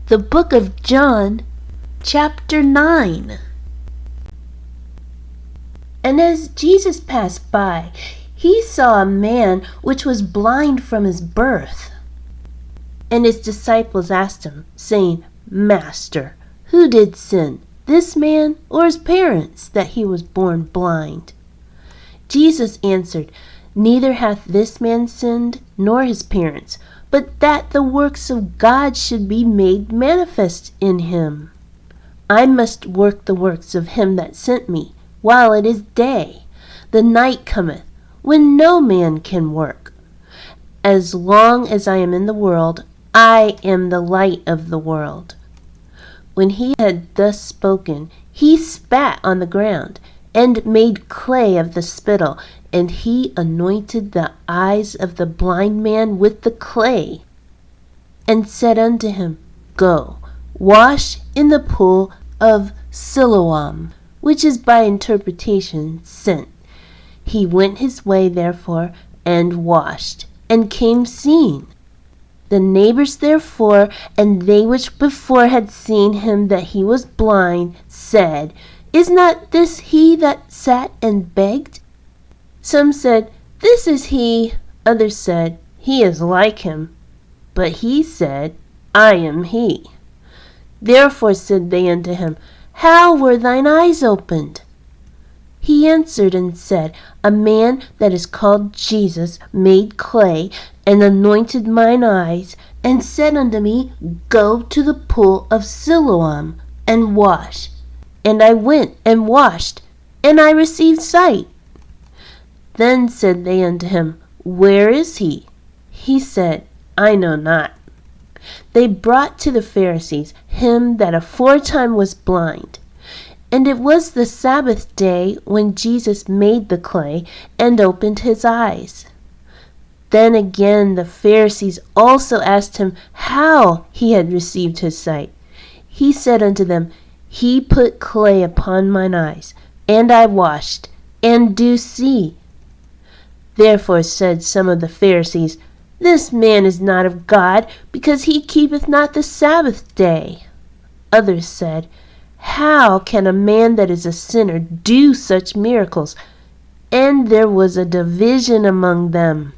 The book of John, chapter 9. And as Jesus passed by, he saw a man which was blind from his birth. And his disciples asked him, saying, Master, who did sin, this man or his parents, that he was born blind? Jesus answered, Neither hath this man sinned, nor his parents, but that the works of God should be made manifest in him. I must work the works of him that sent me, while it is day. The night cometh, when no man can work. As long as I am in the world, I am the light of the world. When he had thus spoken, he spat on the ground, and made clay of the spittle, and he anointed the eyes of the blind man with the clay, and said unto him, Go, wash in the pool of Siloam, which is by interpretation sent. He went his way therefore, and washed, and came seeing. The neighbors therefore, and they which before had seen him that he was blind, said, Is not this he that sat and begged? Some said, This is he. Others said, He is like him. But he said, I am he. Therefore said they unto him, How were thine eyes opened? He answered and said, A man that is called Jesus made clay, and anointed mine eyes, and said unto me, Go to the pool of Siloam, and wash. And I went and washed, and I received sight. Then said they unto him, Where is he? He said, I know not. They brought to the Pharisees him that aforetime was blind. And it was the Sabbath day when Jesus made the clay, and opened his eyes. Then again the Pharisees also asked him how he had received his sight. He said unto them, He put clay upon mine eyes, and I washed, and do see. Therefore said some of the Pharisees, This man is not of God, because he keepeth not the Sabbath day. Others said, How can a man that is a sinner do such miracles? And there was a division among them.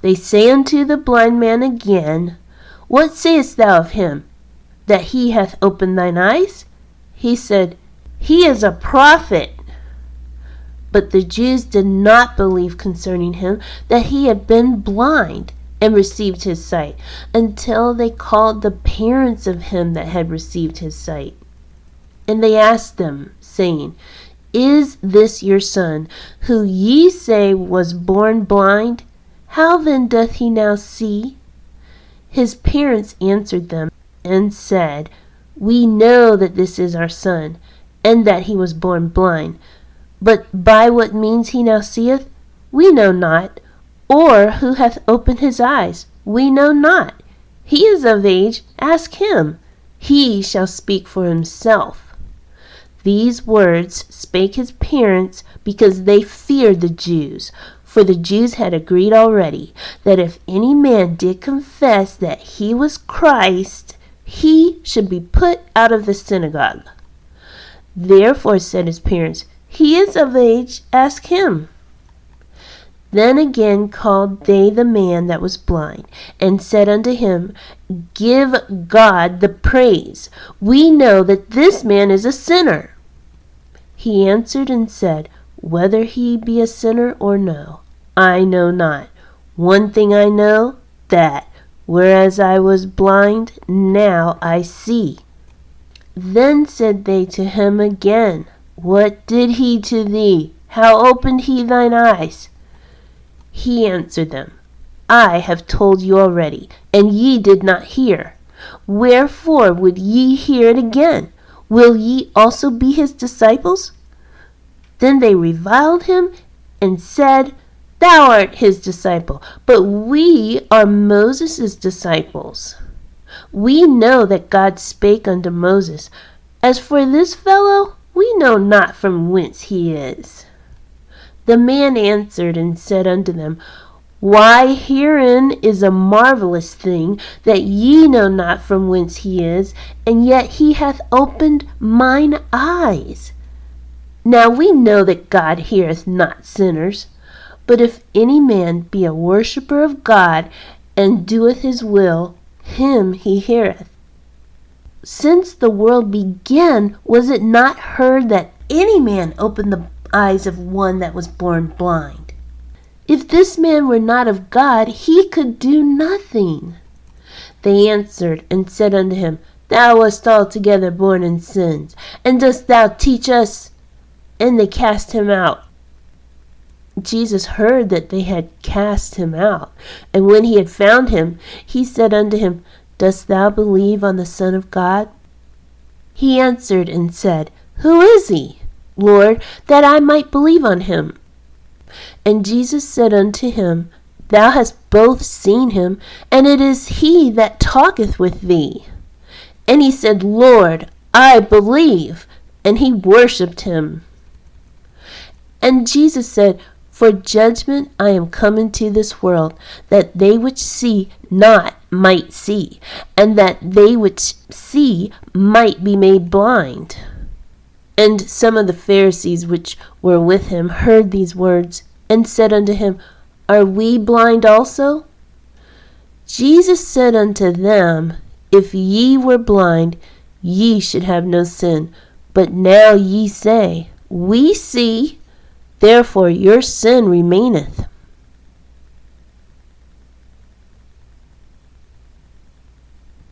They say unto the blind man again, What sayest thou of him, that he hath opened thine eyes? He said, He is a prophet. But the Jews did not believe concerning him that he had been blind and received his sight, until they called the parents of him that had received his sight. And they asked them, saying, Is this your son, who ye say was born blind? How then doth he now see? His parents answered them and said, We know that this is our son, and that he was born blind. But by what means he now seeth, we know not, or who hath opened his eyes, we know not. He is of age, ask him. He shall speak for himself. These words spake his parents, because they feared the Jews. For the Jews had agreed already, that if any man did confess that he was Christ, he should be put out of the synagogue. Therefore said his parents, He is of age, ask him. Then again called they the man that was blind, and said unto him, Give God the praise. We know that this man is a sinner. He answered and said, Whether he be a sinner or no, I know not. One thing I know, that, whereas I was blind, now I see. Then said they to him again, What did he to thee? How opened he thine eyes? He answered them, I have told you already, and ye did not hear. Wherefore would ye hear it again? Will ye also be his disciples? Then they reviled him, and said, Thou art his disciple, but we are Moses' disciples. We know that God spake unto Moses. As for this fellow, we know not from whence he is. The man answered and said unto them, Why, herein is a marvelous thing, that ye know not from whence he is, and yet he hath opened mine eyes. Now we know that God heareth not sinners, but if any man be a worshipper of God, and doeth his will, him he heareth. Since the world began, was it not heard that any man opened the eyes of one that was born blind? If this man were not of God, he could do nothing. They answered and said unto him, Thou wast altogether born in sins, and dost thou teach us? And they cast him out. Jesus heard that they had cast him out, and when he had found him, he said unto him, Dost thou believe on the Son of God? He answered and said, Who is he, Lord, that I might believe on him? And Jesus said unto him, Thou hast both seen him, and it is he that talketh with thee. And he said, Lord, I believe. And he worshipped him. And Jesus said, For judgment I am come into this world, that they which see not might see, and that they which see might be made blind. And some of the Pharisees which were with him heard these words, and said unto him, Are we blind also? Jesus said unto them, If ye were blind, ye should have no sin. But now ye say, We see, therefore your sin remaineth.